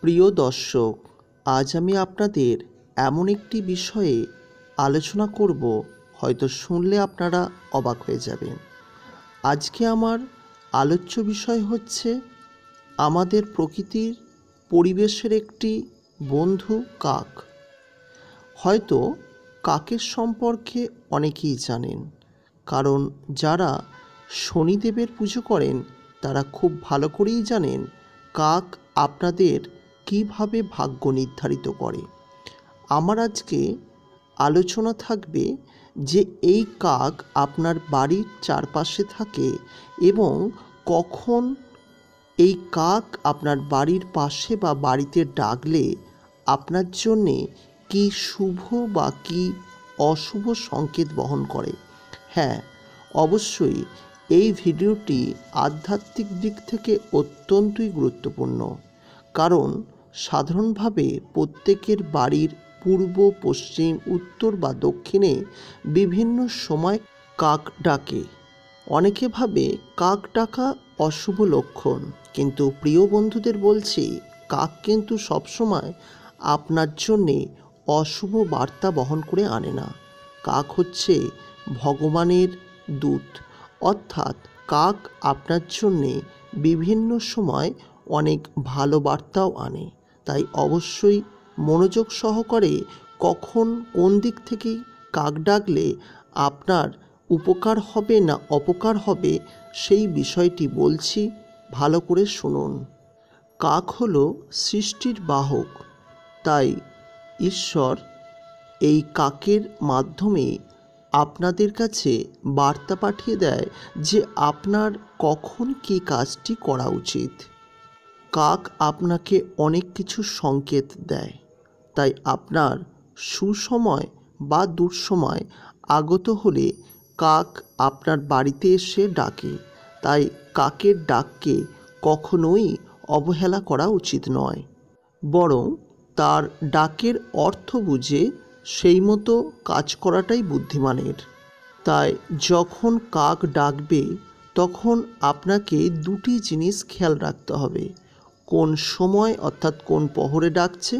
প্রিয় দর্শক, আজ আমি আপনাদের এমন একটি বিষয়ে আলোচনা করব, হয়তো শুনলে আপনারা অবাক হয়ে যাবেন। আজকে আমার আলোচ্য বিষয় হচ্ছে আমাদের প্রকৃতির পরিবেশের একটি বন্ধু কাক। হয়তো কাকের সম্পর্কে অনেকেই জানেন, কারণ যারা শনিদেবের পুজো করেন তারা খুব ভালো করেই জানেন কাক আপনাদের কিভাবে ভাগ্য নির্ধারিত করে। আমার আজকে আলোচনা থাকবে যে এই কাক আপনার বাড়ির চারপাশে থাকে এবং কখন এই কাক আপনার বাড়ির পাশে বা বাড়িতে ডাকলে আপনার জন্যে কি শুভ বা কি অশুভ সংকেত বহন করে। হ্যাঁ, অবশ্যই এই ভিডিওটি আধ্যাত্মিক দিক থেকে অত্যন্তই গুরুত্বপূর্ণ, কারণ সাধারণভাবে প্রত্যেকের বাড়ির পূর্ব, পশ্চিম, উত্তর বা দক্ষিণে বিভিন্ন সময় কাক ডাকে। অনেকে ভাবে কাক ডাকা অশুভ লক্ষণ, কিন্তু প্রিয় বন্ধুদের বলছি, কাক কিন্তু সবসময় আপনার জন্যে অশুভ বার্তা বহন করে আনে না। কাক হচ্ছে ভগবানের দূত, অর্থাৎ কাক আপনার জন্যে বিভিন্ন সময় অনেক ভালো বার্তাও আনে। তাই অবশ্যই মনোযোগ সহকারে কখন কোন দিক থেকে কাক ডাকলে আপনার উপকার হবে না অপকার হবে সেই বিষয়টি বলছি, ভালো করে শুনুন। কাক হলো সৃষ্টির বাহক, তাই ঈশ্বর এই কাকের মাধ্যমে আপনাদের কাছে বার্তা পাঠিয়ে দেয় যে আপনার কখন কী কাজটি করা উচিত। কাক আপনাকে অনেক কিছু সংকেত দেয়, তাই আপনার সুসময় বা দুঃসময় আগত হলে কাক আপনার বাড়িতে এসে ডাকে। তাই কাকের ডাককে কখনোই অবহেলা করা উচিত নয়, বরং তার ডাকের অর্থ বুঝে সেই মতো কাজ করাটাই বুদ্ধিমানের। তাই যখন কাক ডাকবে তখন আপনাকে দুটি জিনিস খেয়াল রাখতে হবে: কোন সময় অর্থাৎ কোন প্রহরে ডাকছে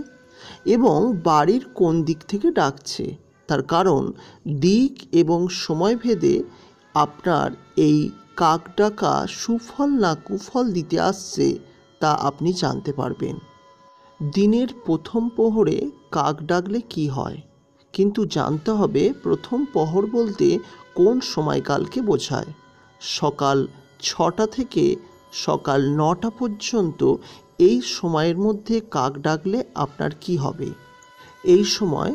এবং বাড়ির কোন দিক থেকে ডাকছে। তার কারণ দিক এবং সময় ভেদে আপনার এই কাক ডাকা সুফল না কুফল দিতে আসছে তা আপনি জানতে পারবেন। দিনের প্রথম প্রহরে কাক ডাকলে কি হয়, কিন্তু জানতে হবে প্রথম প্রহর বলতে কোন সময়কালকে বোঝায়। সকাল 6টা থেকে সকাল 9টা পর্যন্ত এই সময়ের মধ্যে কাক ডাকলে আপনার কি হবে। এই সময়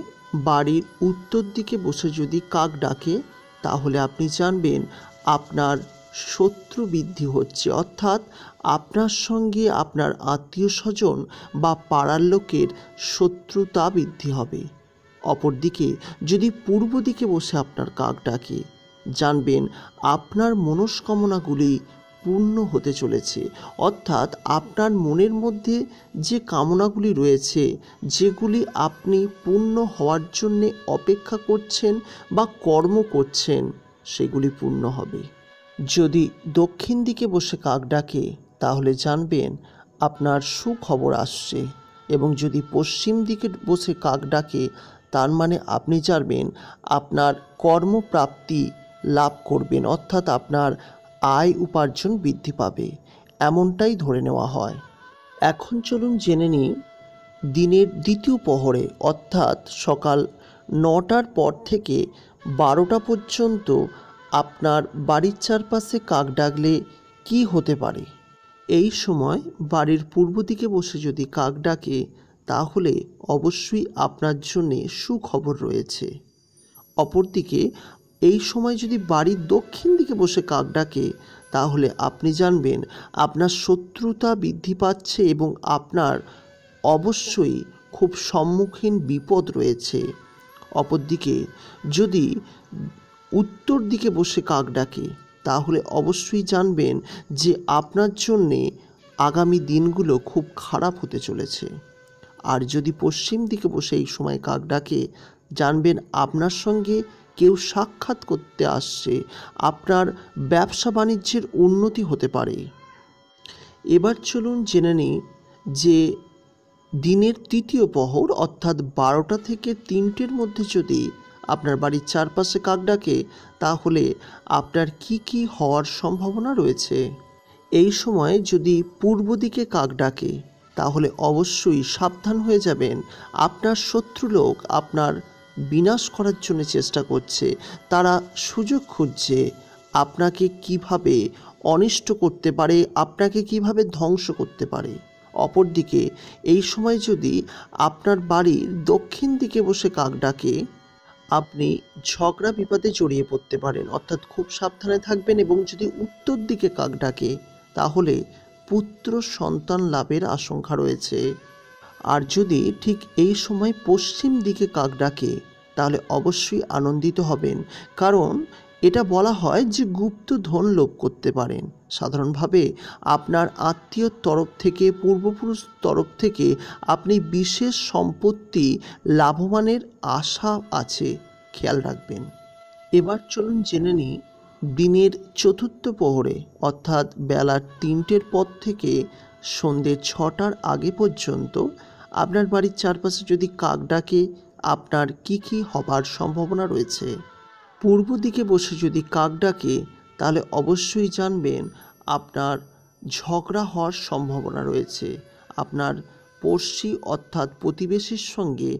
বাড়ির উত্তর দিকে বসে যদি কাক ডাকে তাহলে আপনি জানবেন আপনার শত্রু বৃদ্ধি হচ্ছে, অর্থাৎ আপনার সঙ্গে আপনার আত্মীয় স্বজন বা পাড়ার লোকের শত্রুতা বৃদ্ধি হবে। অপরদিকে যদি পূর্ব দিকে বসে আপনার কাক ডাকে, জানবেন আপনার মনস্কামনাগুলি পূর্ণ হতে চলেছে, অর্থাৎ আপনার মনের মধ্যে যে কামনাগুলি রয়েছে, যেগুলি আপনি পূর্ণ হওয়ার জন্যে অপেক্ষা করছেন বা কর্ম করছেন, সেগুলি পূর্ণ হবে। যদি দক্ষিণ দিকে বসে কাক ডাকে তাহলে জানবেন আপনার সুখবর আসছে, এবং যদি পশ্চিম দিকে বসে কাক ডাকে তার মানে আপনি জানবেন আপনার কর্মপ্রাপ্তি লাভ করবেন, অর্থাৎ আপনার আয় উপার্জন বৃদ্ধি পাবে, এমনটাই ধরে নেওয়া হয়। এখন চলুন জেনে নিই দিনের দ্বিতীয় প্রহরে অর্থাৎ সকাল 9টার পর থেকে 12টা পর্যন্ত আপনার বাড়ির চারপাশে কাক ডাকলে কি হতে পারে। এই সময় বাড়ির পূর্ব দিকে বসে যদি কাক ডাকে তাহলে অবশ্যই আপনার জন্যে সুখবর রয়েছে। অপরদিকে এই সময় যদি বাড়ির দক্ষিণ দিকে বসে কাক ডাকে তাহলে আপনি জানবেন আপনার শত্রুতা বৃদ্ধি পাচ্ছে এবং আপনার অবশ্যই খুব সম্মুখীন বিপদ রয়েছে। অপরদিকে যদি উত্তর দিকে বসে কাক ডাকে তাহলে অবশ্যই জানবেন যে আপনার জন্যে আগামী দিনগুলো খুব খারাপ হতে চলেছে। আর যদি পশ্চিম দিকে বসে এই সময় কাক ডাকে, জানবেন আপনার সঙ্গে কেউ সাক্ষাৎ করতে আসছে, আপনার ব্যবসা বাণিজ্যের উন্নতি হতে পারে। এবার চলুন জেনে নিই যে দিনের তৃতীয় প্রহর অর্থাৎ 12টা থেকে 3টের মধ্যে যদি আপনার বাড়ির চারপাশে কাক ডাকে, তাহলে আপনার কি কি হওয়ার সম্ভাবনা রয়েছে। এই সময় যদি পূর্ব দিকে কাক ডাকে, তাহলে অবশ্যই সাবধান হয়ে যাবেন। আপনার শত্রু লোক আপনার বিনাশ করার জন্য চেষ্টা করছে। তারা সুযোগ খুঁজছে আপনাকে কিভাবে অনিষ্ট করতে পারে, আপনাকে কিভাবে ধ্বংস করতে পারে। অপরদিকে এই সময় যদি আপনার বাড়ির দক্ষিণ দিকে বসে কাক ডাকে, আপনি ঝগড়া বিবাদে জড়িয়ে পড়তে পারেন, অর্থাৎ খুব সাবধানে থাকবেন। এবং যদি উত্তর দিকে কাক ডাকে, তাহলে পুত্র সন্তান লাভের আশঙ্কা রয়েছে। আর যদি ঠিক এই সময় পশ্চিম দিকে কাক ডাকে, তাহলে অবশ্যই আনন্দিত হবেন, কারণ এটা বলা হয় যে গুপ্ত ধন লাভ করতে পারেন। সাধারণভাবে আপনার আত্মীয়র তরফ থেকে, পূর্বপুরুষ তরফ থেকে আপনি বিশেষ সম্পত্তি লাভবানের আশা আছে, খেয়াল রাখবেন। এবার চলুন জেনে নিই দিনের চতুর্থ প্রহরে অর্থাৎ বেলা 3টের পর থেকে সন্ধ্যে 6টার আগে পর্যন্ত আপনার বাড়ির চারপাশে যদি কাক ডাকে, আপনার কি কি হবার সম্ভাবনা রয়েছে। পূর্ব দিকে বসে যদি কাক ডাকে, তাহলে অবশ্যই জানবেন আপনার ঝগড়া হওয়ার সম্ভাবনা রয়েছে। আপনার পড়শি অর্থাৎ প্রতিবেশীর সঙ্গে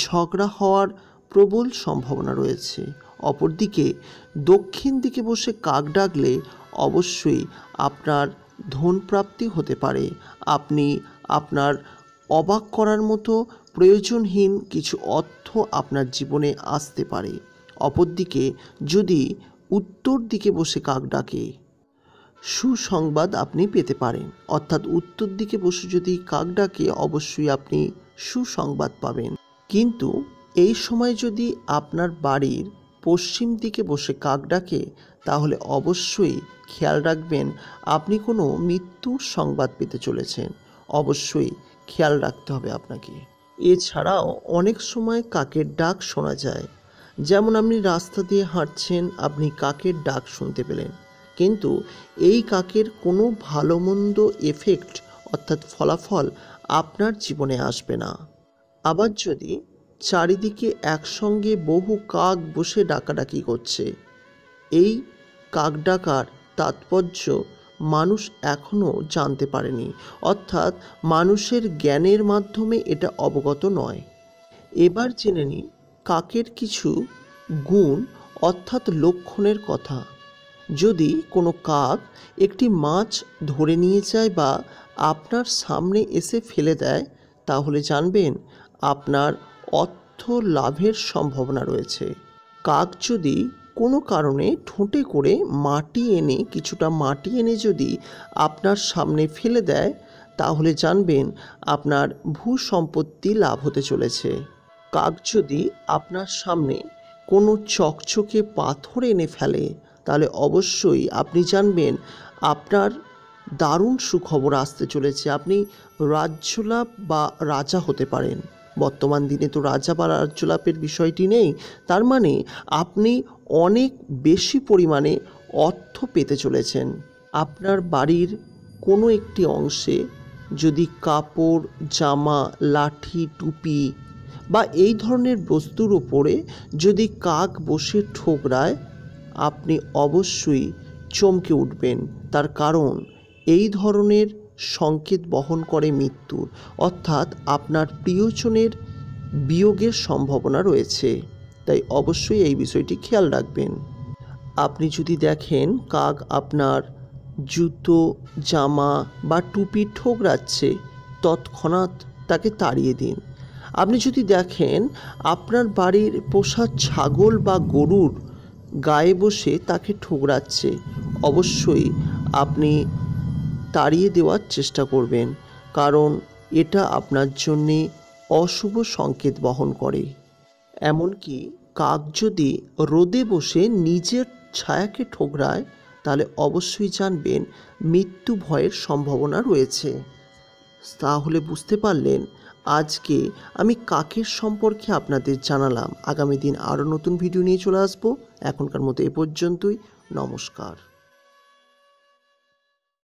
ঝগড়া হওয়ার প্রবল সম্ভাবনা রয়েছে। অপরদিকে দক্ষিণ দিকে বসে কাক ডাকলে অবশ্যই আপনার ধন প্রাপ্তি হতে পারে। আপনি আপনার অবাক করার মতো প্রয়োজনহীন কিছু অর্থ আপনার জীবনে আসতে পারে। অপরদিকে যদি উত্তর দিকে বসে কাক ডাকে, সুসংবাদ আপনি পেতে পারেন। অর্থাৎ উত্তর দিকে বসে যদি কাক ডাকে, অবশ্যই আপনি সুসংবাদ পাবেন। কিন্তু এই সময় যদি আপনার বাড়ির পশ্চিম দিকে বসে কাক ডাকে, তাহলে অবশ্যই খেয়াল রাখবেন আপনি কোনো মৃত্যুর সংবাদ পেতে চলেছেন। অবশ্যই খেয়াল রাখতে হবে আপনাকে। এছাড়াও অনেক সময় কাকের ডাক শোনা যায়। যেমন আপনি রাস্তা দিয়ে হাঁটছেন, আপনি কাকের ডাক শুনতে পেলেন, কিন্তু এই কাকের কোনো ভালো মন্দ এফেক্ট অর্থাৎ ফলাফল আপনার জীবনে আসবে না। আবার যদি চারিদিকে একসঙ্গে বহু কাক বসে ডাকাডাকি করছে, এই কাক ডাকার তাৎপর্য মানুষ এখনও জানতে পারেনি, অর্থাৎ মানুষের জ্ঞানের মাধ্যমে এটা অবগত নয়। এবার জেনে নিই কাকের কিছু গুণ অর্থাৎ লক্ষণের কথা। যদি কোনো কাক একটি মাছ ধরে নিয়ে যায় বা আপনার সামনে এসে ফেলে দেয়, তাহলে জানবেন আপনার অর্থ লাভের সম্ভাবনা রয়েছে। কাক যদি কোনো কারণে ঠোঁটে করে কিছুটা মাটি এনে যদি আপনার সামনে ফেলে দেয়, তাহলে জানবেন আপনার ভূসম্পত্তি লাভ হতে চলেছে। কাক যদি আপনার সামনে কোনো চকচকে পাথর এনে ফেলে, তাহলে অবশ্যই আপনি জানবেন আপনার দারুণ সুখবর আসতে চলেছে। আপনি রাজ্যলাভ বা রাজা হতে পারেন। বর্তমান দিনে তো রাজা বা রাজ্যলাভের বিষয়টি নেই, তার মানে আপনি অনেক বেশি পরিমাণে অর্থ পেতে চলেছেন। আপনার বাড়ির কোনো একটি অংশে যদি কাপড়, জামা, লাঠি, টুপি বা এই ধরনের বস্তুর উপরে যদি কাক বসে ঠোকরায়, আপনি অবশ্যই চমকে উঠবেন। তার কারণ এই ধরনের সংকেত বহন করে মৃত্যুর, অর্থাৎ আপনার প্রিয়জনের বিয়োগের সম্ভাবনা রয়েছে। তাই অবশ্যই এই বিষয়টি খেয়াল রাখবেন। আপনি যদি দেখেন কাক আপনার জুতো, জামা বা টুপি ঠোকরাচ্ছে, তৎক্ষণাৎ তাকে তাড়িয়ে দিন। আপনি যদি দেখেন আপনার বাড়ির পোষা ছাগল বা গরুর গায়ে বসে তাকে ঠোকরাচ্ছে, অবশ্যই আপনি তাড়িয়ে দেওয়ার চেষ্টা করবেন, কারণ এটা আপনার জন্যে অশুভ সংকেত বহন করে। এমনকি কাক যদি রোদে বসে নিজের ছায়াকে ঠোকরায়, তাহলে অবশ্যই জানবেন মৃত্যু ভয়ের সম্ভাবনা রয়েছে। তাহলে বুঝতে পারলেন আজকে আমি কাকের সম্পর্কে আপনাদের জানালাম। আগামী দিন আরও নতুন ভিডিও নিয়ে চলে আসবো। এখনকার মতো এ পর্যন্তই। নমস্কার।